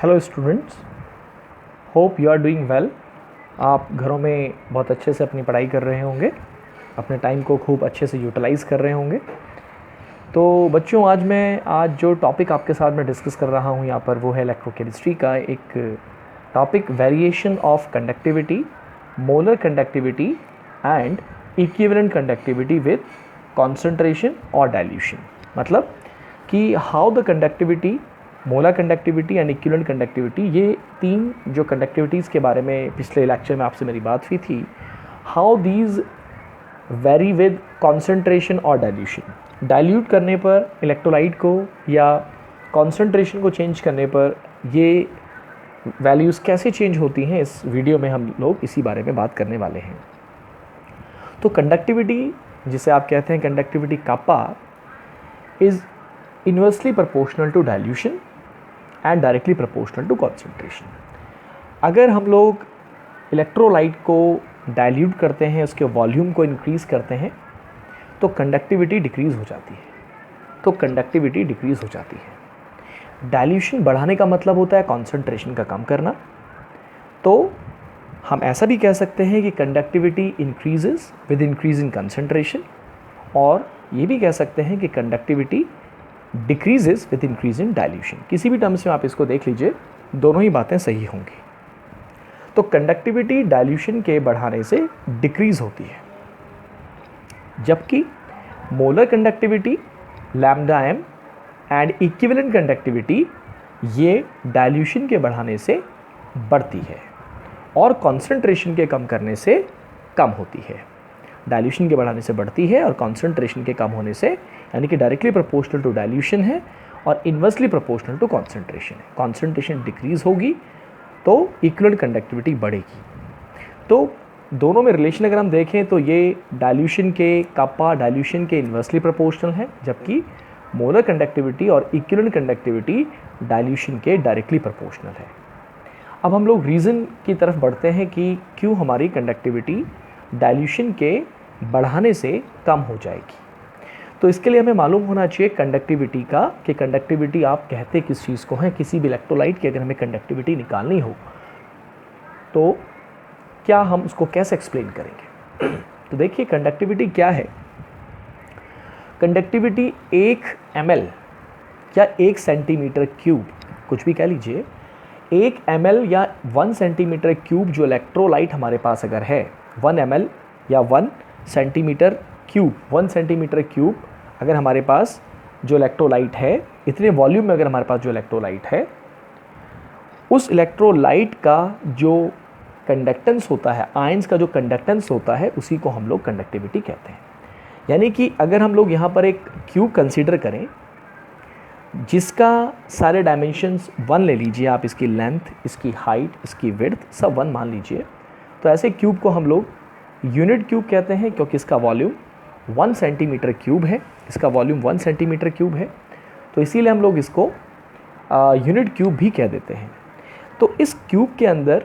Hello students, hope you are doing well. आप घरों में बहुत अच्छे से अपनी पढ़ाई कर रहे होंगे, अपने टाइम को खूब अच्छे से यूटिलाइज़ कर रहे होंगे। तो बच्चों, आज जो टॉपिक आपके साथ में डिस्कस कर रहा हूँ यहाँ पर, वो है इलेक्ट्रोकेमिस्ट्री का एक topic, variation of conductivity, molar conductivity and equivalent conductivity with concentration और डाइल्यूशन। मतलब कि how the conductivity, molar conductivity and equivalent conductivity, ये तीन जो कंडक्टिविटीज़ के बारे में पिछले लेक्चर में आपसे मेरी बात हुई थी, how these very with concentration और डाइल्यूशन। डाइल्यूट करने पर इलेक्ट्रोलाइट को या कॉन्सेंट्रेशन को चेंज करने पर ये वैल्यूज़ कैसे चेंज होती हैं, इस वीडियो में हम लोग इसी बारे में बात करने वाले हैं। तो कंडक्टिविटी, जिसे आप कहते हैं conductivity kappa, is inversely proportional to dilution and directly proportional to concentration. अगर हम लोग इलेक्ट्रोलाइट को डाइल्यूट करते हैं, उसके वॉल्यूम को इंक्रीज़ करते हैं, तो कंडक्टिविटी डिक्रीज़ हो जाती है। डाइल्यूशन बढ़ाने का मतलब होता है कॉन्सेंट्रेशन का कम करना। तो हम ऐसा भी कह सकते हैं कि conductivity increases with increase in concentration, और ये भी कह सकते हैं कि conductivity decreases with increase in dilution. किसी भी टर्म्स में आप इसको देख लीजिए, दोनों ही बातें सही होंगी। तो कंडक्टिविटी डाइल्यूशन के बढ़ाने से डिक्रीज होती है, जबकि molar conductivity lambda M and equivalent conductivity ये डाइल्यूशन के बढ़ाने से बढ़ती है और कॉन्सेंट्रेशन के कम करने से कम होती है। डाइल्यूशन के बढ़ाने से बढ़ती है और कॉन्सेंट्रेशन के कम होने से, यानी कि डायरेक्टली प्रोपोर्शनल टू डाइल्यूशन है और इन्वर्सली प्रोपोर्शनल टू कॉन्सेंट्रेशन है। कॉन्सेंट्रेशन डिक्रीज होगी तो इक्विवेलेंट कंडक्टिविटी बढ़ेगी। तो दोनों में रिलेशन अगर हम देखें तो ये डाइल्यूशन के कापा डाइल्यूशन के इन्वर्सली प्रोपोर्शनल है, जबकि मोलर कंडक्टिविटी और इक्विवेलेंट कंडक्टिविटी डाइल्यूशन के डायरेक्टली प्रोपोर्शनल है। अब हम लोग रीज़न की तरफ बढ़ते हैं कि क्यों हमारी कंडक्टिविटी डाइल्यूशन के बढ़ाने से कम हो जाएगी। तो इसके लिए हमें मालूम होना चाहिए कंडक्टिविटी का, कि कंडक्टिविटी आप कहते किस चीज़ को हैं। किसी भी इलेक्ट्रोलाइट की अगर हमें कंडक्टिविटी निकालनी हो तो क्या हम उसको कैसे एक्सप्लेन करेंगे। तो देखिए, कंडक्टिविटी क्या है। कंडक्टिविटी 1 ml या 1 सेंटीमीटर क्यूब, कुछ भी कह लीजिए, 1 ml या 1 सेंटीमीटर क्यूब जो इलेक्ट्रोलाइट हमारे पास अगर है, 1 ml या 1 सेंटीमीटर क्यूब अगर हमारे पास जो इलेक्ट्रोलाइट है, इतने वॉल्यूम में अगर हमारे पास जो इलेक्ट्रोलाइट है, उस इलेक्ट्रोलाइट का जो कंडक्टेंस होता है, आयंस का जो कंडक्टेंस होता है, उसी को हम लोग कंडक्टिविटी कहते हैं। यानी कि अगर हम लोग यहाँ पर एक क्यूब कंसीडर करें जिसका सारे डायमेंशंस 1 ले लीजिए आप, इसकी लेंथ, इसकी हाइट, इसकी विड्थ सब 1 मान लीजिए, तो ऐसे क्यूब को हम लोग यूनिट क्यूब कहते हैं, क्योंकि इसका वॉल्यूम 1 सेंटीमीटर क्यूब है। इसका वॉल्यूम 1 सेंटीमीटर क्यूब है, तो इसीलिए हम लोग इसको यूनिट क्यूब भी कह देते हैं। तो इस क्यूब के अंदर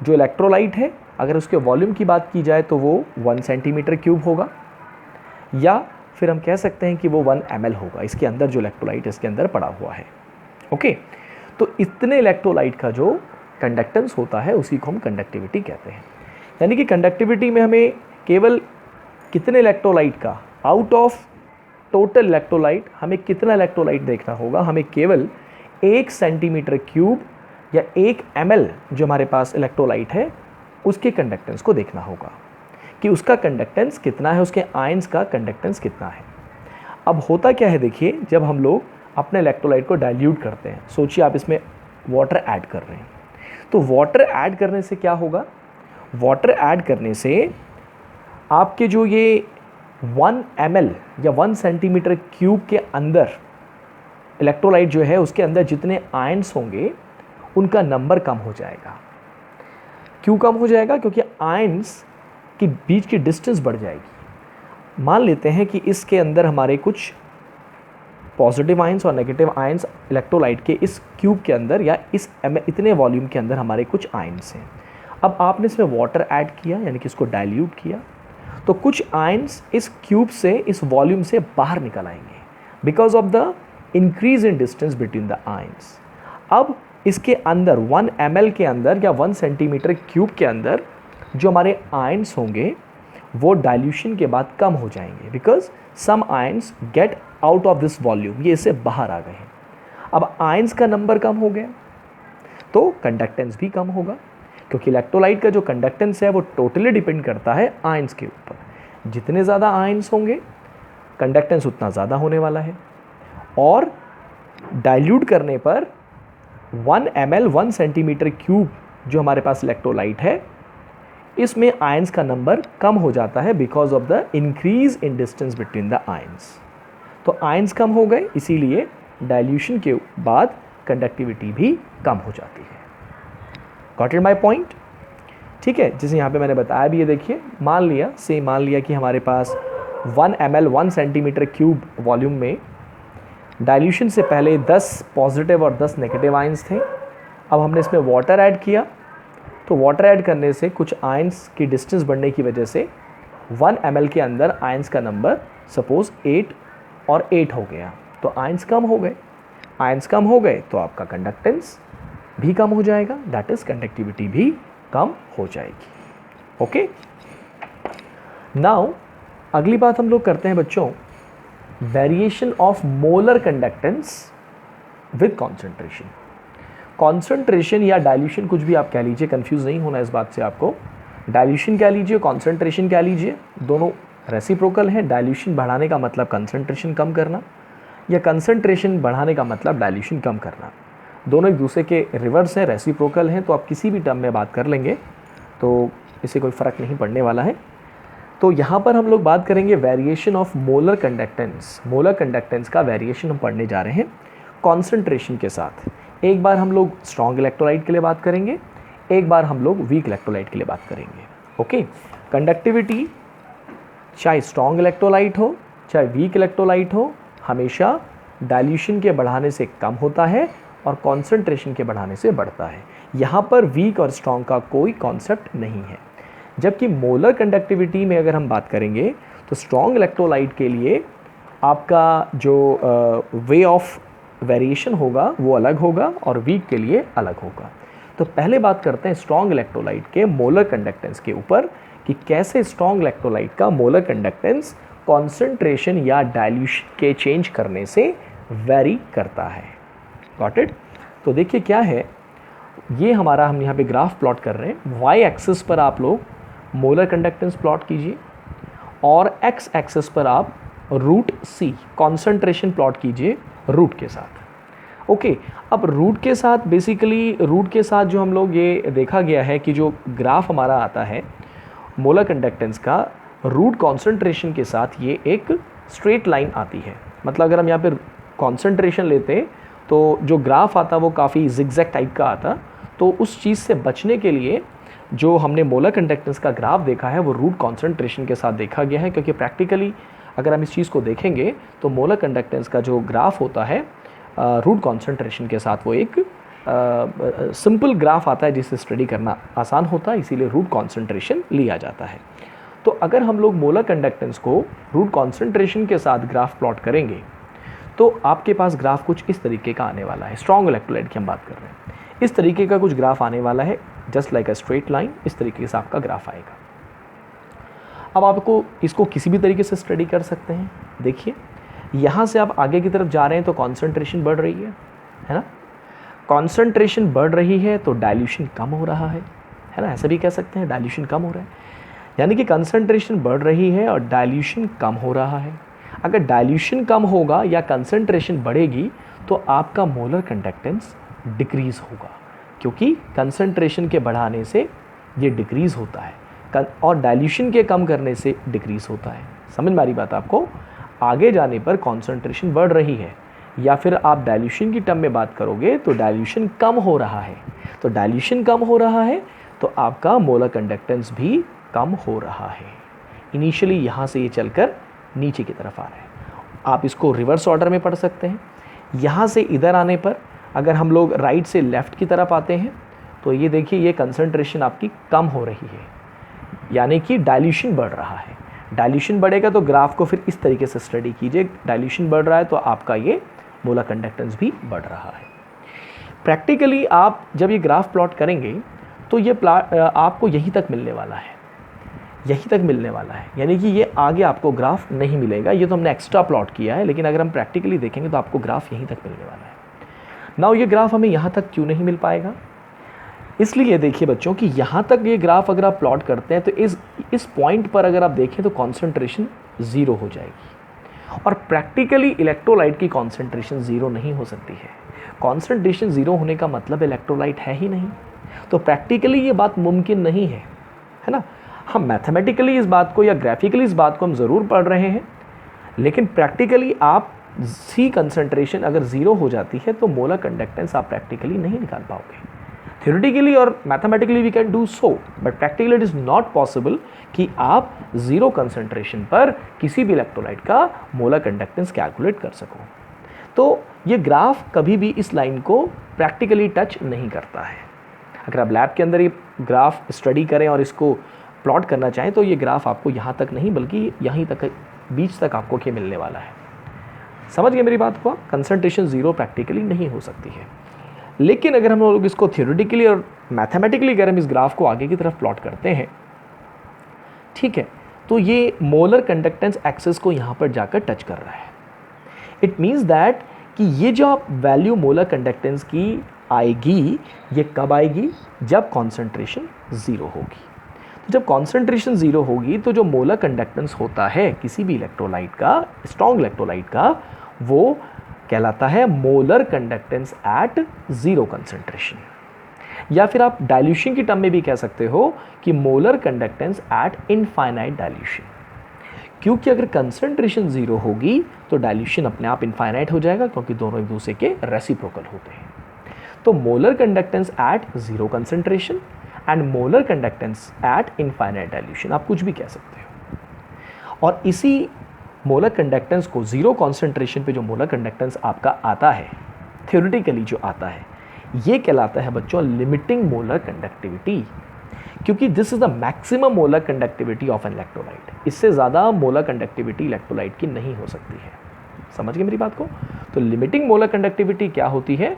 जो इलेक्ट्रोलाइट है, अगर उसके वॉल्यूम की बात की जाए तो वो 1 सेंटीमीटर क्यूब होगा, या फिर हम कह सकते हैं कि वो 1 ml होगा। इसके अंदर जो इलेक्ट्रोलाइट इसके अंदर पड़ा हुआ है। ओके, तो इतने इलेक्ट्रोलाइट का जो कंडक्टेंस होता है उसी को हम कंडक्टिविटी कहते हैं। यानी कि कंडक्टिविटी में हमें केवल कितने इलेक्ट्रोलाइट का, आउट ऑफ टोटल इलेक्ट्रोलाइट, हमें कितना इलेक्ट्रोलाइट देखना होगा। हमें केवल 1 सेंटीमीटर क्यूब या 1 ml जो हमारे पास इलेक्ट्रोलाइट है, उसके कंडक्टेंस को देखना होगा कि उसका कंडक्टेंस कितना है, उसके आयंस का कंडक्टेंस कितना है। अब होता क्या है, देखिए, जब हम लोग अपने इलेक्ट्रोलाइट को डाइल्यूट करते हैं, सोचिए आप इसमें वाटर ऐड कर रहे हैं, तो वाटर ऐड करने से क्या होगा। वाटर ऐड करने से आपके जो ये 1 ml या 1 सेंटीमीटर क्यूब के अंदर इलेक्ट्रोलाइट जो है, उसके अंदर जितने आयंस होंगे उनका नंबर कम हो जाएगा। क्यों कम हो जाएगा? क्योंकि आयंस के बीच की डिस्टेंस बढ़ जाएगी। मान लेते हैं कि इसके अंदर हमारे कुछ पॉजिटिव आयंस और नेगेटिव आयंस इलेक्ट्रोलाइट के इस क्यूब के अंदर या इस इतने वॉल्यूम के अंदर हमारे कुछ आयंस हैं। अब आपने इसमें वाटर ऐड किया, यानी कि इसको डाइल्यूट किया, तो कुछ आयंस इस क्यूब से, इस वॉल्यूम से बाहर निकल आएंगे because of the increase in distance between the ions. अब इसके अंदर 1 ml के अंदर या 1 सेंटीमीटर क्यूब के अंदर जो हमारे आयंस होंगे वो डाइल्यूशन के बाद कम हो जाएंगे, because some ions get out of this volume, ये इससे बाहर आ गए हैं। अब आयंस का नंबर कम हो गया तो कंडक्टेंस भी कम होगा, क्योंकि इलेक्ट्रोलाइट का जो कंडक्टेंस है वो टोटली डिपेंड करता है आयंस के ऊपर। जितने ज़्यादा आयंस होंगे कंडक्टेंस उतना ज़्यादा होने वाला है, और डाइल्यूट करने पर 1 ml 1 सेंटीमीटर क्यूब जो हमारे पास इलेक्ट्रोलाइट है इसमें आयंस का नंबर कम हो जाता है because of the increase in distance between the ions. तो आयंस कम हो गए, इसीलिए डाइल्यूशन के बाद कंडक्टिविटी भी कम हो जाती है। Got it my point? ठीक है, जैसे यहाँ पे मैंने बताया भी, ये देखिए मान लिया कि हमारे पास 1 ml 1 सेंटीमीटर क्यूब वॉल्यूम में डाइल्यूशन से पहले 10 पॉजिटिव और 10 नेगेटिव आयंस थे। अब हमने इसमें वाटर ऐड किया, तो वाटर ऐड करने से कुछ आयंस की डिस्टेंस बढ़ने की वजह से 1 ml के अंदर आयंस का नंबर सपोज 8 और 8 हो गया, तो आयंस कम हो गए। आयंस कम हो गए तो आपका कंडक्टेंस भी कम हो जाएगा, दैट इज कंडक्टिविटी भी कम हो जाएगी। ओके, नाउ अगली बात हम लोग करते हैं बच्चों, variation of molar conductance with concentration. Concentration या डाइल्यूशन कुछ भी आप कह लीजिए, कंफ्यूज नहीं होना इस बात से आपको। डाइल्यूशन कह लीजिए, कॉन्सेंट्रेशन कह लीजिए, दोनों रेसिप्रोकल हैं। डाइल्यूशन बढ़ाने का मतलब कंसेंट्रेशन कम करना, या कंसेंट्रेशन बढ़ाने का मतलब डाइल्यूशन कम करना, दोनों एक दूसरे के रिवर्स हैं, रेसिप्रोकल हैं। तो आप किसी भी टर्म में बात कर लेंगे तो इससे कोई फ़र्क नहीं पड़ने वाला है। तो यहाँ पर हम लोग बात करेंगे variation of molar conductance. Molar conductance का वेरिएशन हम पढ़ने जा रहे हैं कॉन्सेंट्रेशन के साथ। एक बार हम लोग स्ट्रॉन्ग इलेक्ट्रोलाइट के लिए बात करेंगे, एक बार हम लोग वीक इलेक्ट्रोलाइट के लिए बात करेंगे। ओके, कंडक्टिविटी चाहे स्ट्रॉन्ग इलेक्ट्रोलाइट हो चाहे वीक इलेक्ट्रोलाइट हो, हमेशा डाइल्यूशन के बढ़ाने से कम होता है और कॉन्सेंट्रेशन के बढ़ाने से बढ़ता है। यहाँ पर वीक और स्ट्रॉन्ग का कोई कॉन्सेप्ट नहीं है। जबकि मोलर कंडक्टिविटी में अगर हम बात करेंगे तो स्ट्रॉन्ग इलेक्ट्रोलाइट के लिए आपका जो वे ऑफ वेरिएशन होगा वो अलग होगा और वीक के लिए अलग होगा। तो पहले बात करते हैं स्ट्रॉन्ग इलेक्ट्रोलाइट के मोलर कंडक्टेंस के ऊपर कि कैसे स्ट्रॉन्ग इलेक्ट्रोलाइट का मोलर कंडक्टेंस कॉन्सेंट्रेशन या डाइल्यूशन के चेंज करने से वेरी करता है। Got it? तो देखिए क्या है, ये हमारा हम यहाँ पे ग्राफ प्लॉट कर रहे हैं। वाई एक्सिस पर आप लोग मोलर कंडक्टेंस प्लॉट कीजिए और एक्स एक्सिस पर आप रूट सी कॉन्सेंट्रेशन प्लॉट कीजिए रूट के साथ। ओके, अब रूट के साथ बेसिकली रूट के साथ जो हम लोग ये देखा गया है कि जो ग्राफ हमारा आता है मोलर कंडक्टेंस का रूट कॉन्सेंट्रेशन के साथ, ये एक स्ट्रेट लाइन आती है। मतलब अगर हम यहाँ पे कॉन्सेंट्रेशन लेते हैं तो जो ग्राफ आता वो काफ़ी जिगजैग टाइप का आता। तो उस चीज़ से बचने के लिए जो हमने मोलर कंडक्टेंस का ग्राफ देखा है वो रूट कॉन्सेंट्रेशन के साथ देखा गया है, क्योंकि प्रैक्टिकली अगर हम इस चीज़ को देखेंगे तो मोलर कंडक्टेंस का जो ग्राफ होता है रूट कॉन्सेंट्रेशन के साथ वो एक सिंपल ग्राफ आता है जिसे स्टडी करना आसान होता है, इसीलिए रूट कॉन्सेंट्रेशन लिया जाता है। तो अगर हम लोग मोलर कंडक्टेंस को रूट कॉन्सेंट्रेशन के साथ ग्राफ प्लॉट करेंगे तो आपके पास ग्राफ कुछ इस तरीके का आने वाला है। स्ट्रॉन्ग इलेक्ट्रोलाइट की हम बात कर रहे हैं, इस तरीके का कुछ ग्राफ आने वाला है, just like a straight line. इस तरीके से आपका ग्राफ आएगा। अब आपको इसको किसी भी तरीके से स्टडी कर सकते हैं। देखिए यहाँ से आप आगे की तरफ जा रहे हैं तो कॉन्सेंट्रेशन बढ़ रही है ना। कॉन्सेंट्रेशन बढ़ रही है तो डाइल्यूशन कम हो रहा है ना, ऐसा भी कह सकते हैं, डाइल्यूशन कम हो रहा है। यानी कि कंसंट्रेशन बढ़ रही है और डाइल्यूशन कम हो रहा है। अगर डाइल्यूशन कम होगा या कंसंट्रेशन बढ़ेगी तो आपका मोलर कंडक्टेंस डिक्रीज़ होगा, क्योंकि कंसंट्रेशन के बढ़ाने से ये डिक्रीज़ होता है और डाइल्यूशन के कम करने से डिक्रीज़ होता है। समझ में आ रही बात आपको? आगे जाने पर कॉन्सेंट्रेशन बढ़ रही है या फिर आप डाइल्यूशन की टर्म में बात करोगे तो डाइल्यूशन कम हो रहा है। तो डाइल्यूशन कम हो रहा है तो आपका मोलर कंडक्टेंस भी कम हो रहा है। इनिशियली यहाँ से ये चलकर नीचे की तरफ आ रहा है। आप इसको रिवर्स ऑर्डर में पढ़ सकते हैं। यहाँ से इधर आने पर अगर हम लोग राइट से लेफ़्ट की तरफ आते हैं तो ये देखिए ये कंसंट्रेशन आपकी कम हो रही है, यानी कि डाइल्यूशन बढ़ रहा है। डाइल्यूशन बढ़ेगा तो ग्राफ को फिर इस तरीके से स्टडी कीजिए। डाइल्यूशन बढ़ रहा है तो आपका ये मोलर कंडक्टेंस भी बढ़ रहा है। प्रैक्टिकली आप जब ये ग्राफ प्लॉट करेंगे तो ये आपको यहीं तक मिलने वाला है, यहीं तक मिलने वाला है, यानी कि ये आगे आपको ग्राफ नहीं मिलेगा। ये तो हमने एक्स्ट्रा प्लॉट किया है, लेकिन अगर हम प्रैक्टिकली देखेंगे तो आपको ग्राफ यहीं तक मिलने वाला है। नाउ ये ग्राफ हमें यहाँ तक क्यों नहीं मिल पाएगा? इसलिए देखिए बच्चों कि यहाँ तक ये ग्राफ अगर आप प्लॉट करते हैं तो इस पॉइंट पर अगर आप देखें तो कॉन्सेंट्रेशन ज़ीरो हो जाएगी, और प्रैक्टिकली इलेक्ट्रोलाइट की कॉन्सेंट्रेशन ज़ीरो नहीं हो सकती है। कॉन्सेंट्रेशन ज़ीरो होने का मतलब इलेक्ट्रोलाइट है ही नहीं, तो प्रैक्टिकली ये बात मुमकिन नहीं है ना। हम मैथमेटिकली इस बात को या ग्राफिकली इस बात को हम ज़रूर पढ़ रहे हैं, लेकिन प्रैक्टिकली आप सी कंसंट्रेशन अगर ज़ीरो हो जाती है तो मोलर कंडक्टेंस आप प्रैक्टिकली नहीं निकाल पाओगे। थ्योरेटिकली और mathematically we can do so, but practically it is not possible कि आप ज़ीरो कंसंट्रेशन पर किसी भी इलेक्ट्रोलाइट का मोलर कंडक्टेंस कैलकुलेट कर सको। तो ये ग्राफ कभी भी इस लाइन को प्रैक्टिकली टच नहीं करता है। अगर आप लैब के अंदर ये ग्राफ स्टडी करें और इसको प्लॉट करना चाहें तो ये ग्राफ आपको यहाँ तक नहीं बल्कि यहीं तक बीच तक आपको क्या मिलने वाला है। समझ गए मेरी बात को? कंसंट्रेशन ज़ीरो प्रैक्टिकली नहीं हो सकती है, लेकिन अगर हम लोग इसको थ्योरेटिकली और मैथमेटिकली अगर हम इस ग्राफ को आगे की तरफ प्लॉट करते हैं, ठीक है, तो ये मोलर कंडक्टेंस एक्सिस को यहाँ पर जाकर टच कर रहा है। इट मीन्स दैट कि ये जो वैल्यू मोलर कंडक्टेंस की आएगी, ये कब आएगी? जब कॉन्सेंट्रेशन ज़ीरो होगी। तो जब कॉन्सेंट्रेशन ज़ीरो होगी तो जो मोलर कंडक्टेंस होता है किसी भी इलेक्ट्रोलाइट का, स्ट्रॉन्ग इलेक्ट्रोलाइट का, वो कहलाता है molar conductance at zero concentration, या फिर आप डाइल्यूशन की टर्म में भी कह सकते हो कि molar conductance at infinite dilution. क्योंकि अगर कंसंट्रेशन ज़ीरो होगी तो डाइल्यूशन अपने आप इनफाइनाइट हो जाएगा, क्योंकि दोनों एक दूसरे के रेसिप्रोकल होते हैं। तो molar conductance at zero concentration and molar conductance at infinite dilution, आप कुछ भी कह सकते हो। और इसी मोलर कंडक्टेंस को ज़ीरो कॉन्सेंट्रेशन पे जो मोलर कंडक्टेंस आपका आता है, थ्योरेटिकली जो आता है, ये कहलाता है बच्चों लिमिटिंग मोलर कंडक्टिविटी, क्योंकि this is the maximum molar conductivity of an electrolyte. इससे ज़्यादा मोलर कंडक्टिविटी इलेक्ट्रोलाइट की नहीं हो सकती है। समझ गए मेरी बात को? तो लिमिटिंग मोलर कंडक्टिविटी क्या होती है?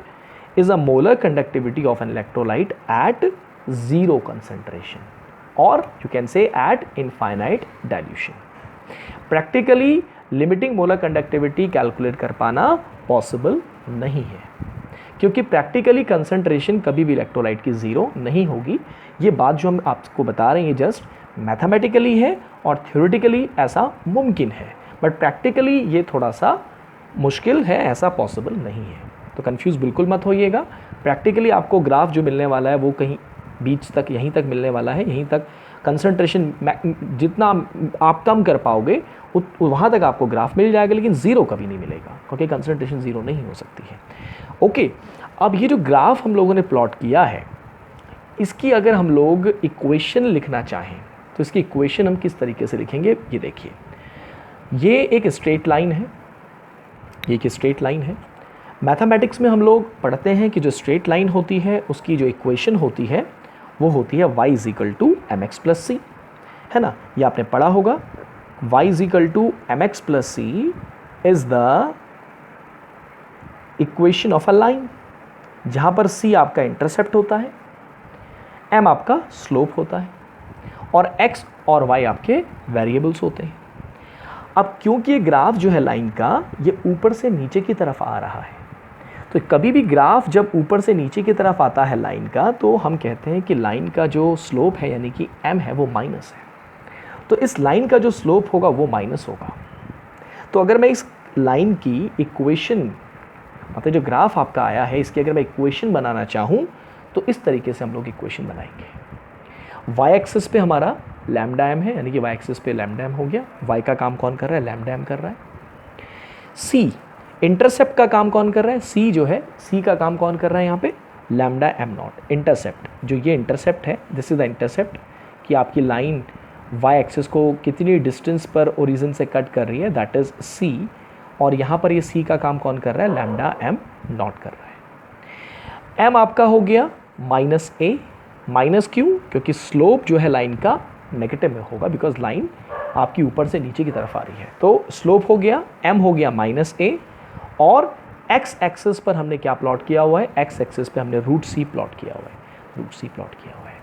Is a molar conductivity of an electrolyte at zero concentration, और you can say at infinite dilution. Practically limiting molar conductivity calculate कर पाना पॉसिबल नहीं है, क्योंकि प्रैक्टिकली कंसंट्रेशन कभी भी इलेक्ट्रोलाइट की ज़ीरो नहीं होगी। ये बात जो हम आपको बता रहे हैं ये जस्ट मैथमेटिकली है और थ्योरेटिकली ऐसा मुमकिन है, बट प्रैक्टिकली ये थोड़ा सा मुश्किल है, ऐसा पॉसिबल नहीं है। तो कंफ्यूज बिल्कुल मत होइएगा। प्रैक्टिकली आपको ग्राफ जो मिलने वाला है वो कहीं बीच तक, यहीं तक मिलने वाला है। यहीं तक कंसंट्रेशन जितना आप कम कर पाओगे वहाँ तक आपको ग्राफ मिल जाएगा, लेकिन ज़ीरो कभी नहीं मिलेगा, क्योंकि कंसंट्रेशन ज़ीरो नहीं हो सकती है। ओके, अब ये जो ग्राफ हम लोगों ने प्लॉट किया है, इसकी अगर हम लोग इक्वेशन लिखना चाहें तो इसकी इक्वेशन हम किस तरीके से लिखेंगे, ये देखिए। ये एक स्ट्रेट लाइन है, ये एक स्ट्रेट लाइन है। मैथमेटिक्स में हम लोग पढ़ते हैं कि जो स्ट्रेट लाइन होती है उसकी जो इक्वेशन होती है वो होती है y = mx + c, है ना? ये आपने पढ़ा होगा। y = mx + c is the equation of a line, जहाँ पर c आपका इंटरसेप्ट होता है, m आपका स्लोप होता है, और x और y आपके वेरिएबल्स होते हैं। अब क्योंकि ये ग्राफ जो है लाइन का, ये ऊपर से नीचे की तरफ आ रहा है, तो कभी भी ग्राफ जब ऊपर से नीचे की तरफ आता है लाइन का, तो हम कहते हैं कि लाइन का जो स्लोप है यानी कि m है वो माइनस है। तो इस लाइन का जो स्लोप होगा वो माइनस होगा। तो अगर मैं इस लाइन की इक्वेशन, मतलब जो ग्राफ आपका आया है, इसकी अगर मैं इक्वेशन बनाना चाहूँ तो इस तरीके से हम लोग इक्वेशन बनाएंगे। y एक्सिस पे हमारा लैम्डा m है, यानी कि y एक्सिस पे लैम्डा m हो गया। y का काम कौन कर रहा है? लैम्डा m कर रहा है। c इंटरसेप्ट का काम कौन कर रहा है? c जो है, c का काम कौन कर रहा है यहाँ पे? Lambda m0। इंटरसेप्ट, जो ये इंटरसेप्ट है, दिस इज द इंटरसेप्ट, कि आपकी लाइन y एक्सिस को कितनी डिस्टेंस पर ओरिजिन से कट कर रही है, दैट इज c। और यहाँ पर ये c का काम कौन कर रहा है? लैम्डा m0 कर रहा है। m आपका हो गया -a, माइनस क्यों? क्योंकि स्लोप जो है लाइन का नेगेटिव में होगा, बिकॉज लाइन आपकी ऊपर से नीचे की तरफ आ रही है। तो स्लोप हो गया, m हो गया -a, और एक्स एक्सिस पर हमने क्या प्लॉट किया हुआ है, एक्स एक्सिस पे हमने रूट सी प्लॉट किया हुआ है, रूट सी प्लॉट किया हुआ है।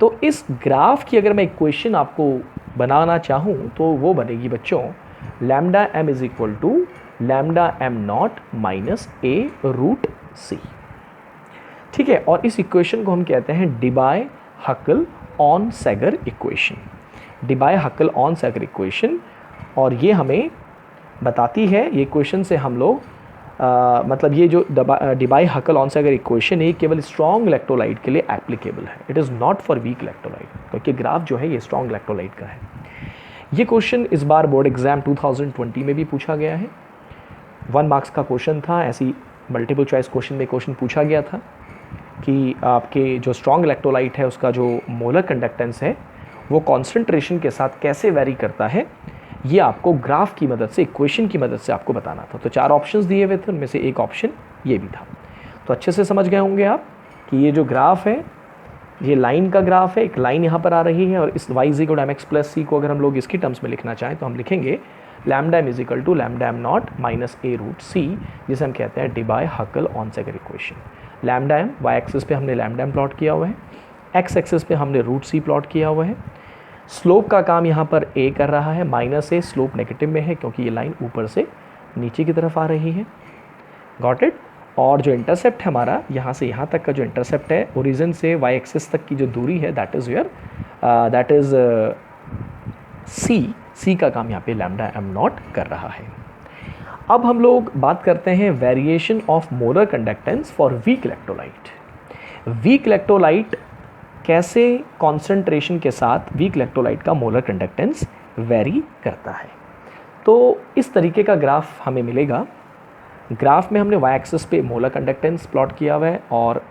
तो इस ग्राफ की अगर मैं इक्वेशन आपको बनाना चाहूँ तो वो बनेगी बच्चों lambda M is equal to lambda M naught minus A root C. ठीक है, और इस इक्वेशन को हम कहते हैं Debye Hückel Onsager equation, Debye Hückel Onsager equation. और ये हमें बताती है, ये इक्वेशन से हम लोग मतलब ये जो डिबाय हकल ऑन सैगर इक्वेशन है केवल स्ट्रॉन्ग इलेक्ट्रोलाइट के लिए एप्लीकेबल है, it is not for weak electrolyte, क्योंकि ग्राफ जो है ये स्ट्रॉन्ग इलेक्ट्रोलाइट का है। ये क्वेश्चन इस बार बोर्ड एग्जाम 2020 में भी पूछा गया है, 1 मार्क्स का क्वेश्चन था। ऐसी मल्टीपल चॉइस क्वेश्चन में क्वेश्चन पूछा गया था कि आपके जो स्ट्रॉन्ग इलेक्ट्रोलाइट है उसका जो मोलर कंडक्टेंस है वो कॉन्सेंट्रेशन के साथ कैसे वेरी करता है, ये आपको ग्राफ की मदद से, इक्वेशन की मदद से आपको बताना था। तो 4 ऑप्शंस दिए हुए थे, उनमें से एक ऑप्शन ये भी था। तो अच्छे से समझ गए होंगे आप कि ये जो ग्राफ है ये लाइन का ग्राफ है, एक लाइन यहाँ पर आ रही है, और इस y equal to mx plus C को अगर हम लोग इसकी टर्म्स में लिखना चाहें तो हम लिखेंगे lambda M is equal to lambda M naught minus A root C, जिसे हम कहते हैं Debye Hückel Onsager equation. Lambda M Y axis पे हमने लैम्डा एम प्लॉट किया हुआ है, एक्स एक्सिस पे हमने रूट सी प्लॉट किया हुआ है। स्लोप का काम यहाँ पर ए कर रहा है, माइनस ए, स्लोप नेगेटिव में है क्योंकि ये लाइन ऊपर से नीचे की तरफ आ रही है। Got it. और जो इंटरसेप्ट है हमारा यहाँ से यहाँ तक का जो इंटरसेप्ट है, ओरिजिन से वाई एक्सिस तक की जो दूरी है दैट इज़ सी का काम यहाँ पे लैम्डा एम नॉट कर रहा है। अब हम लोग बात करते हैं variation of molar conductance for weak electrolyte. Weak electrolyte कैसे कॉन्सेंट्रेशन के साथ वीक इलेक्ट्रोलाइट का मोलर कंडक्टेंस वेरी करता है। तो इस तरीके का ग्राफ हमें मिलेगा। ग्राफ में हमने वाई एक्सिस पे मोलर कंडक्टेंस प्लॉट किया हुआ है और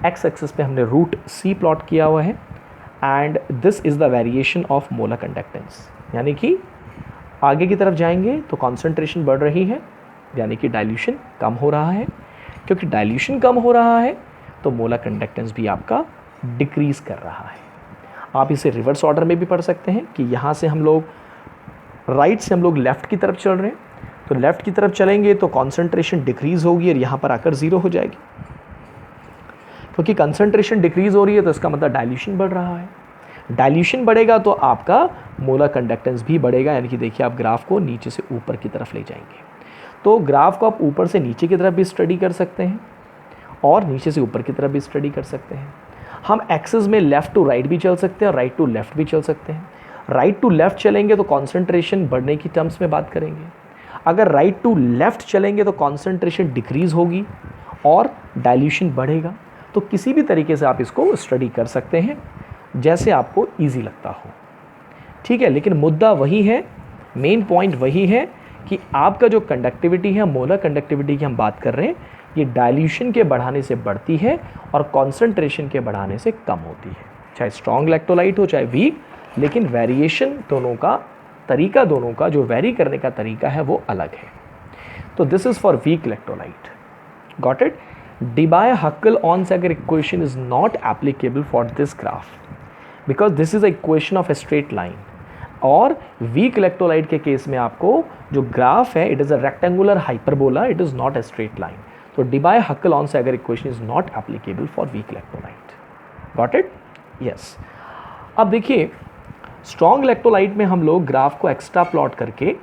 एक्स एक्सिस पे हमने रूट सी प्लॉट किया हुआ है, and this is the variation of molar conductance. यानी कि आगे की तरफ जाएंगे तो कॉन्सेंट्रेशन बढ़ रही है, यानी कि डाइल्यूशन कम हो रहा है। क्योंकि डाइल्यूशन कम हो रहा है तो मोलर कंडक्टेंस भी आपका डिक्रीज़ कर रहा है। आप इसे रिवर्स ऑर्डर में भी पढ़ सकते हैं कि यहाँ से हम लोग राइट से हम लोग लेफ़्ट की तरफ चल रहे हैं, तो लेफ़्ट की तरफ चलेंगे तो कॉन्सेंट्रेशन डिक्रीज़ होगी और यहाँ पर आकर ज़ीरो हो जाएगी। क्योंकि कंसंट्रेशन डिक्रीज़ हो रही है तो इसका मतलब डाइल्यूशन बढ़ रहा है। डाइल्यूशन बढ़ेगा तो आपका मोलर कंडक्टेंस भी बढ़ेगा। यानी कि देखिए आप ग्राफ को नीचे से ऊपर की तरफ ले जाएंगे, तो ग्राफ को आप ऊपर से नीचे की तरफ भी स्टडी कर सकते हैं और नीचे से ऊपर की तरफ भी स्टडी कर सकते हैं। हम एक्सिस में लेफ़्ट टू राइट भी चल सकते हैं और राइट टू लेफ़्ट भी चल सकते हैं। राइट टू लेफ़्ट चलेंगे तो कॉन्सेंट्रेशन बढ़ने की टर्म्स में बात करेंगे, अगर राइट टू लेफ़्ट चलेंगे तो कॉन्सेंट्रेशन डिक्रीज़ होगी और डाइल्यूशन बढ़ेगा। तो किसी भी तरीके से आप इसको स्टडी कर सकते हैं जैसे आपको ईजी लगता हो, ठीक है। लेकिन मुद्दा वही है, मेन पॉइंट वही है कि आपका जो कंडक्टिविटी है, मोलर कंडक्टिविटी की हम बात कर रहे हैं, ये डाइल्यूशन के बढ़ाने से बढ़ती है और कॉन्सेंट्रेशन के बढ़ाने से कम होती है। चाहे स्ट्रॉन्ग इलेक्ट्रोलाइट हो चाहे वीक, लेकिन वेरिएशन दोनों का तरीका, दोनों का जो वेरी करने का तरीका है वो अलग है। तो this is for weak electrolyte. Got it. Debye-Huckel on-Saagar equation is not applicable for this graph because this is a equation of a straight line। और वीक इलेक्ट्रोलाइट के केस में आपको जो ग्राफ है it is a rectangular hyperbola, it is not a straight line. तो Debye-Huckel on-Saagar equation is not applicable for weak electrolyte। Got it? Yes। अब देखिए strong electrolyte में हम लोग ग्राफ को एक्स्ट्रा प्लॉट करके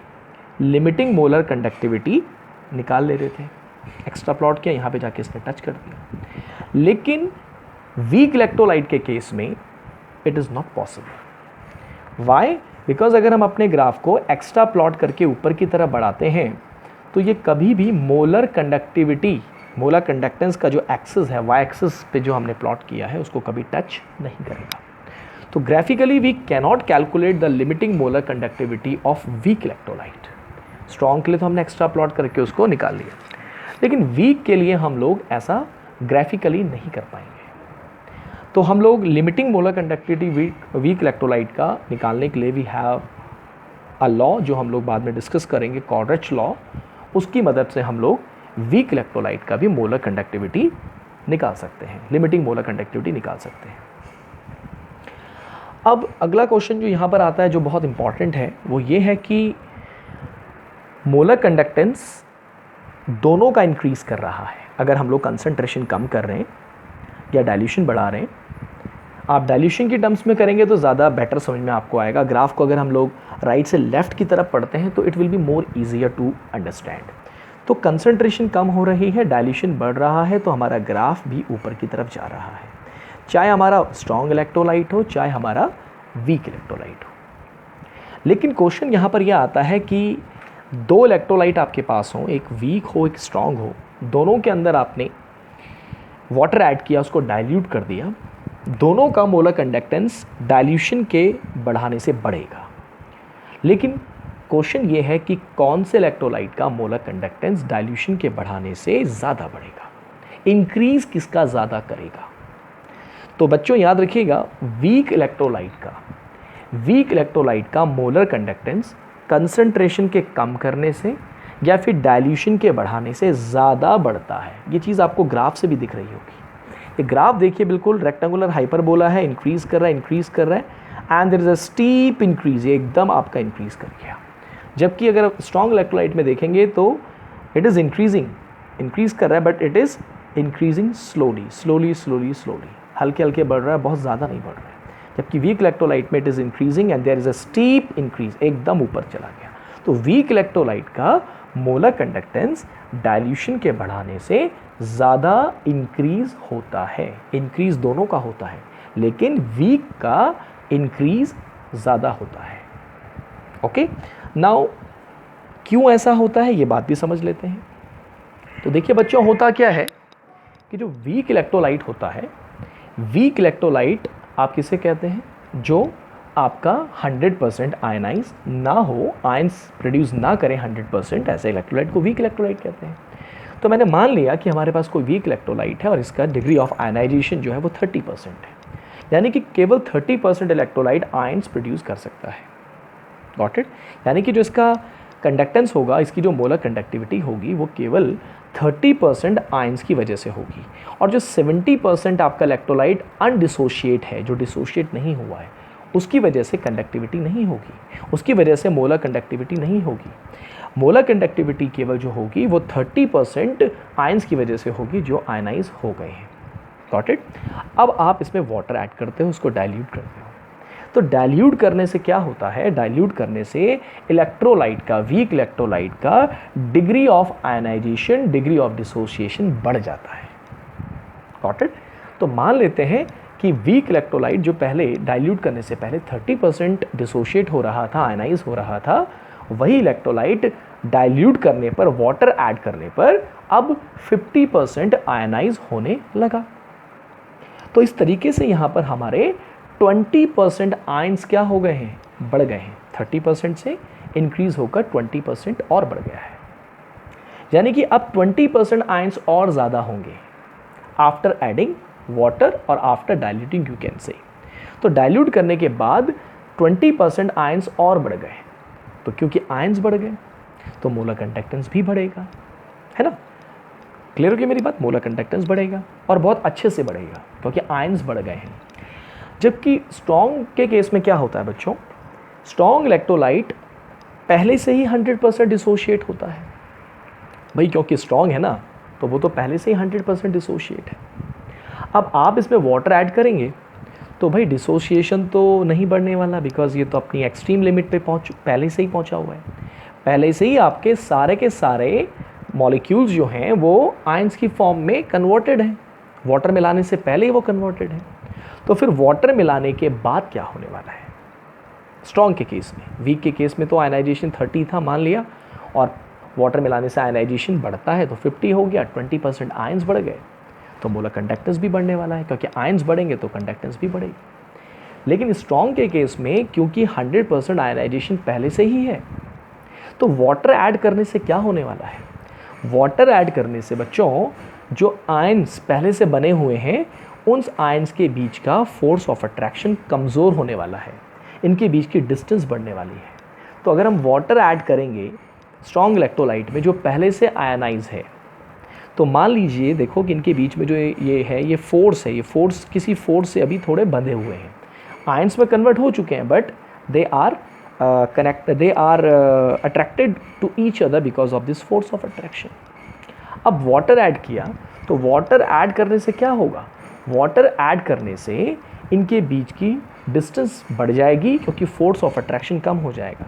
लिमिटिंग मोलर कंडक्टिविटी निकाल ले रहे थे। एक्स्ट्रा प्लॉट किया, यहाँ पे जाके इसने टच कर दिया। लेकिन वीक इलेक्ट्रोलाइट के केस में it is not possible. Why? Because अगर हम अपने ग्राफ को एक्स्ट्रा प्लॉट करके ऊपर की तरफ बढ़ाते हैं तो ये कभी भी मोलर कंडक्टिविटी, मोलर कंडक्टेंस का जो एक्सिस है, वाई एक्सिस पे जो हमने प्लॉट किया है, उसको कभी टच नहीं करेगा। तो graphically we cannot calculate the limiting molar conductivity of weak electrolyte. Strong के लिए तो हमने एक्स्ट्रा प्लॉट करके उसको निकाल लिया, लेकिन वीक के लिए हम लोग ऐसा ग्राफिकली नहीं कर पाएंगे। तो हम लोग limiting molar conductivity week electrolyte का निकालने के लिए वी हैव अ लॉ जो हम लोग बाद में डिस्कस करेंगे, कॉर्ड्रेच लॉ। उसकी मदद से हम लोग वीक इलेक्ट्रोलाइट का भी मोलर कंडक्टिविटी निकाल सकते हैं, लिमिटिंग मोलर कंडक्टिविटी निकाल सकते हैं। अब अगला क्वेश्चन जो यहाँ पर आता है जो बहुत इंपॉर्टेंट है वो ये है कि मोलर कंडक्टेंस दोनों का इंक्रीज़ कर रहा है। अगर हम लोग कंसंट्रेशन कम कर रहे हैं या डाइल्यूशन बढ़ा रहे हैं, आप डाइल्यूशन की टर्म्स में करेंगे तो ज़्यादा बेटर समझ में आपको आएगा। ग्राफ को अगर हम लोग राइट से लेफ़्ट की तरफ पढ़ते हैं तो it will be more easier to understand. तो कंसंट्रेशन कम हो रही है, डाइल्यूशन बढ़ रहा है, तो हमारा ग्राफ भी ऊपर की तरफ जा रहा है, चाहे हमारा स्ट्रॉन्ग इलेक्ट्रोलाइट हो चाहे हमारा वीक इलेक्ट्रोलाइट हो। लेकिन क्वेश्चन यहाँ पर यह आता है कि दो इलेक्ट्रोलाइट आपके पास हो, एक वीक हो एक स्ट्रॉन्ग हो, दोनों के अंदर आपने वाटर ऐड किया, उसको डाइल्यूट कर दिया, दोनों का मोलर कंडक्टेंस डाइल्यूशन के बढ़ाने से बढ़ेगा। लेकिन क्वेश्चन ये है कि कौन से इलेक्ट्रोलाइट का मोलर कंडक्टेंस डाइल्यूशन के बढ़ाने से ज़्यादा बढ़ेगा, इंक्रीज किसका ज़्यादा करेगा। तो बच्चों याद रखिएगा, वीक इलेक्ट्रोलाइट का मोलर कंडक्टेंस कंसंट्रेशन के कम करने से या फिर डाइल्यूशन के बढ़ाने से ज़्यादा बढ़ता है। ये चीज़ आपको ग्राफ से भी दिख रही होगी। ये ग्राफ देखिए, बिल्कुल रेक्टेंगुलर हाइपरबोला है, इंक्रीज़ कर रहा है and there is a steep increase, ये एकदम आपका इंक्रीज़ कर गया। जबकि अगर स्ट्रॉन्ग इलेक्ट्रोलाइट में देखेंगे तो इट इज़ इंक्रीज़ कर रहा है, but it is increasing slowly, हल्के बढ़ रहा है, बहुत ज़्यादा नहीं बढ़ रहा है। जबकि वीक इलेक्ट्रोलाइट में it is increasing and there is a steep increase, एकदम ऊपर चला गया। तो वीक इलेक्ट्रोलाइट का मोलर कंडक्टेंस डाइल्यूशन के बढ़ाने से ज़्यादा इंक्रीज होता है। इंक्रीज दोनों का होता है, लेकिन वीक का इंक्रीज ज़्यादा होता है। ओके, नाउ क्यों ऐसा होता है ये बात भी समझ लेते हैं। तो देखिए बच्चों, होता क्या है कि जो वीक इलेक्ट्रोलाइट होता है, वीक इलेक्ट्रोलाइट आप किसे कहते हैं, जो आपका 100% आयनाइज ना हो, आयंस प्रोड्यूस ना करें 100%, ऐसे इलेक्ट्रोलाइट को वीक इलेक्ट्रोलाइट कहते हैं। तो मैंने मान लिया कि हमारे पास कोई वीक इलेक्ट्रोलाइट है और इसका डिग्री ऑफ आयनाइजेशन जो है वो 30% है, यानी कि केवल 30% इलेक्ट्रोलाइट आयंस प्रोड्यूस कर सकता है। Got it? यानी कि जो इसका कंडक्टेंस होगा, इसकी जो मोलर कंडक्टिविटी होगी वो केवल 30% आयंस की वजह से होगी, और जो 70% आपका इलेक्ट्रोलाइट अनडिसोशिएट है, जो डिसोशिएट नहीं हुआ है, उसकी वजह से कंडक्टिविटी नहीं होगी, उसकी वजह से मोलर कंडक्टिविटी नहीं होगी। मोलर कंडक्टिविटी केवल जो होगी वो 30% आयंस की वजह से होगी जो आयनाइज हो गए हैं। Got it? अब आप इसमें वाटर ऐड करते हो, उसको डाइल्यूट करते हो। तो डाइल्यूट करने से क्या होता है, डाइल्यूट करने से इलेक्ट्रोलाइट का, वीक इलेक्ट्रोलाइट का degree of ionization, degree of dissociation बढ़ जाता है। Got it? तो मान लेते हैं कि वीक इलेक्ट्रोलाइट जो पहले डाइल्यूट करने से पहले 30% डिसोशिएट हो रहा था, आयनाइज हो रहा था, वही इलेक्ट्रोलाइट डाइल्यूट करने पर, वाटर ऐड करने पर अब 50% आयनाइज होने लगा। तो इस तरीके से यहाँ पर हमारे 20% आयंस क्या हो गए हैं, बढ़ गए हैं। 30% से इंक्रीज होकर 20% और बढ़ गया है, यानी कि अब 20% आयंस और ज़्यादा होंगे आफ्टर एडिंग वाटर और आफ्टर डाइल्यूटिंग, यू कैन से। तो डाइल्यूट करने के बाद 20% आयंस और बढ़ गए, तो क्योंकि आयंस बढ़ गए तो मोलर कंडक्टेंस भी बढ़ेगा, है ना? क्लियर हो गई मेरी बात? मोलर कंडक्टेंस बढ़ेगा और बहुत अच्छे से बढ़ेगा क्योंकि आयंस बढ़ गए हैं। जबकि स्ट्रॉन्ग के केस में क्या होता है बच्चों, स्ट्रॉन्ग इलेक्ट्रोलाइट पहले से ही 100% डिसोशिएट होता है भाई, क्योंकि स्ट्रॉन्ग है ना, तो वो तो पहले से ही 100% डिसोशिएट है। अब आप इसमें वाटर ऐड करेंगे तो भाई डिसोशिएशन तो नहीं बढ़ने वाला, बिकॉज ये तो अपनी एक्सट्रीम लिमिट पे पहले से ही पहुंचा हुआ है। पहले से ही आपके सारे के सारे मॉलिक्यूल्स जो हैं वो आयंस की फॉर्म में कन्वर्टेड हैं, वाटर मिलाने से पहले ही वो कन्वर्टेड है। तो फिर वाटर मिलाने के बाद क्या होने वाला है स्ट्रॉन्ग के केस में? वीक के केस में तो आयनाइजेशन 30 था मान लिया, और वाटर मिलाने से आयनाइजेशन बढ़ता है तो 50 हो गया, 20% आयंस बढ़ गए, तो मोलर कंडक्टेंस भी बढ़ने वाला है, क्योंकि आयंस बढ़ेंगे तो कंडक्टेंस भी बढ़ेगी। लेकिन स्ट्रॉन्ग के केस में क्योंकि 100% आयनाइजेशन पहले से ही है, तो वाटर ऐड करने से क्या होने वाला है, वाटर ऐड करने से बच्चों जो आयंस पहले से बने हुए हैं उन आयंस के बीच का फोर्स ऑफ अट्रैक्शन कमज़ोर होने वाला है, इनके बीच की डिस्टेंस बढ़ने वाली है। तो अगर हम वाटर ऐड करेंगे स्ट्रॉन्ग इलेक्ट्रोलाइट में जो पहले से आयनाइज है, तो मान लीजिए देखो कि इनके बीच में जो ये है, ये फोर्स है, ये फोर्स किसी फोर्स से अभी थोड़े बंधे हुए हैं, आयंस में कन्वर्ट हो चुके हैं, but they are attracted to each other because of this force of attraction. अब वाटर ऐड किया, तो वाटर ऐड करने से क्या होगा, वाटर ऐड करने से इनके बीच की डिस्टेंस बढ़ जाएगी क्योंकि फोर्स ऑफ अट्रैक्शन कम हो जाएगा।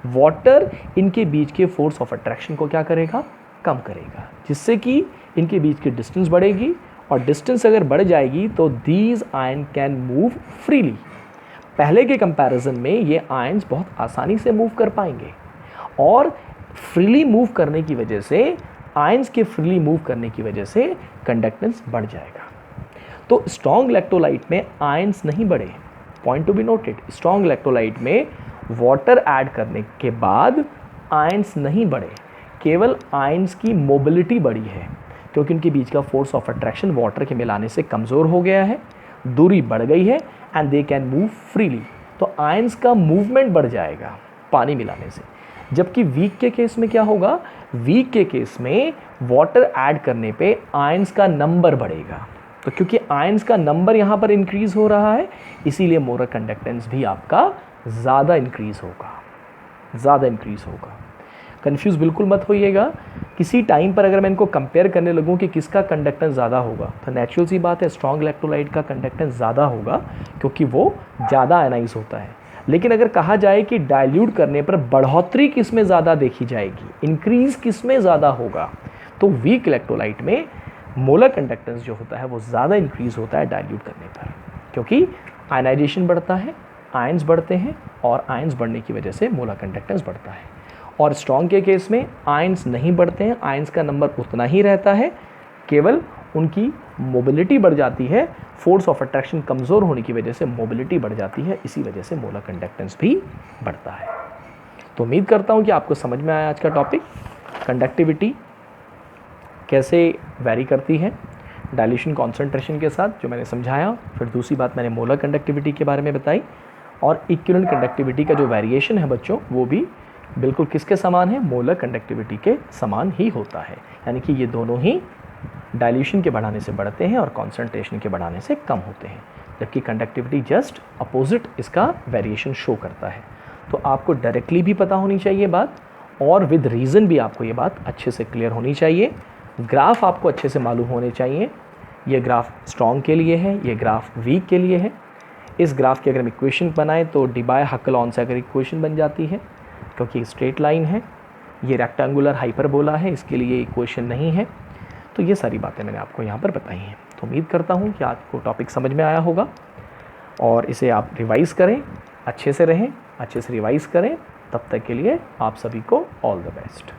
वाटर इनके बीच के फोर्स ऑफ अट्रैक्शन को क्या करेगा, कम करेगा, जिससे कि इनके बीच की डिस्टेंस बढ़ेगी, और डिस्टेंस अगर बढ़ जाएगी तो these ion can move freely. पहले के कंपैरिजन में ये आयंस बहुत आसानी से मूव कर पाएंगे, और फ्रीली मूव करने की वजह से, आयंस के फ्रीली मूव करने की वजह से कंडक्टेंस बढ़ जाएगा। तो स्ट्रॉन्ग इलेक्ट्रोलाइट में आयंस नहीं बढ़े, point to be noted. Strong electrolyte में वाटर ऐड करने के बाद आयंस नहीं बढ़े, केवल आयंस की मोबिलिटी बढ़ी है, क्योंकि उनके बीच का फोर्स ऑफ अट्रैक्शन वाटर के मिलाने से कमज़ोर हो गया है, दूरी बढ़ गई है, and they can move freely. तो आयंस का मूवमेंट बढ़ जाएगा पानी मिलाने से। जबकि वीक के केस में क्या होगा, वीक के केस में वाटर ऐड करने पे आयंस का नंबर बढ़ेगा। तो क्योंकि आयंस का नंबर यहाँ पर इंक्रीज हो रहा है, इसीलिए मोलर कंडक्टेंस भी आपका ज़्यादा इंक्रीज होगा। कंफ्यूज बिल्कुल मत होइएगा। किसी टाइम पर अगर मैं इनको कंपेयर करने लगूं कि किसका कंडक्टेंस ज़्यादा होगा, तो नेचुरल सी बात है स्ट्रॉन्ग इलेक्ट्रोलाइट का कंडक्टेंस ज़्यादा होगा, क्योंकि वो ज़्यादा आयनाइज होता है। लेकिन अगर कहा जाए कि डाइल्यूट करने पर बढ़ोतरी किस में ज़्यादा देखी जाएगी, इंक्रीज किस में ज़्यादा होगा, तो वीक इलेक्ट्रोलाइट में मोलर कंडक्टेंस जो होता है वो ज़्यादा इंक्रीज होता है डाइल्यूट करने पर, क्योंकि आयनाइजेशन बढ़ता है, आयंस बढ़ते हैं, और आयंस बढ़ने की वजह से मोलर कंडक्टेंस बढ़ता है। और स्ट्रॉन्ग के केस में आयंस नहीं बढ़ते हैं, आयंस का नंबर उतना ही रहता है, केवल उनकी मोबिलिटी बढ़ जाती है, फोर्स ऑफ अट्रैक्शन कमज़ोर होने की वजह से मोबिलिटी बढ़ जाती है, इसी वजह से मोलर कंडक्टेंस भी बढ़ता है। तो उम्मीद करता हूँ कि आपको समझ में आया आज का टॉपिक, कंडक्टिविटी कैसे वैरी करती है डाइल्यूशन कॉन्सेंट्रेशन के साथ, जो मैंने समझाया। फिर दूसरी बात मैंने मोलर कंडक्टिविटी के बारे में बताई, और इक्विवेलेंट कंडक्टिविटी का जो वेरिएशन है बच्चों, वो भी बिल्कुल किसके समान है, मोलर कंडक्टिविटी के समान ही होता है। यानी कि ये दोनों ही डाइल्यूशन के बढ़ाने से बढ़ते हैं और कॉन्सेंट्रेशन के बढ़ाने से कम होते हैं, जबकि कंडक्टिविटी जस्ट अपोजिट इसका वेरिएशन शो करता है। तो आपको डायरेक्टली भी पता होनी चाहिए बात, और विद रीज़न भी आपको ये बात अच्छे से क्लियर होनी चाहिए। ग्राफ आपको अच्छे से मालूम होने चाहिए, ये ग्राफ स्ट्रॉन्ग के लिए है, ये ग्राफ वीक के लिए है। इस ग्राफ की अगर हम इक्वेशन बनाएं तो डिबाय-हक्केलॉन से अगर इक्वेशन बन जाती है, क्योंकि स्ट्रेट लाइन है, ये रेक्टेंगुलर हाइपरबोला है, इसके लिए इक्वेशन नहीं है। तो ये सारी बातें मैंने आपको यहाँ पर बताई हैं। तो उम्मीद करता हूँ कि आपको टॉपिक समझ में आया होगा, और इसे आप रिवाइज़ करें, अच्छे से रहें, अच्छे से रिवाइज़ करें। तब तक के लिए आप सभी को ऑल द बेस्ट।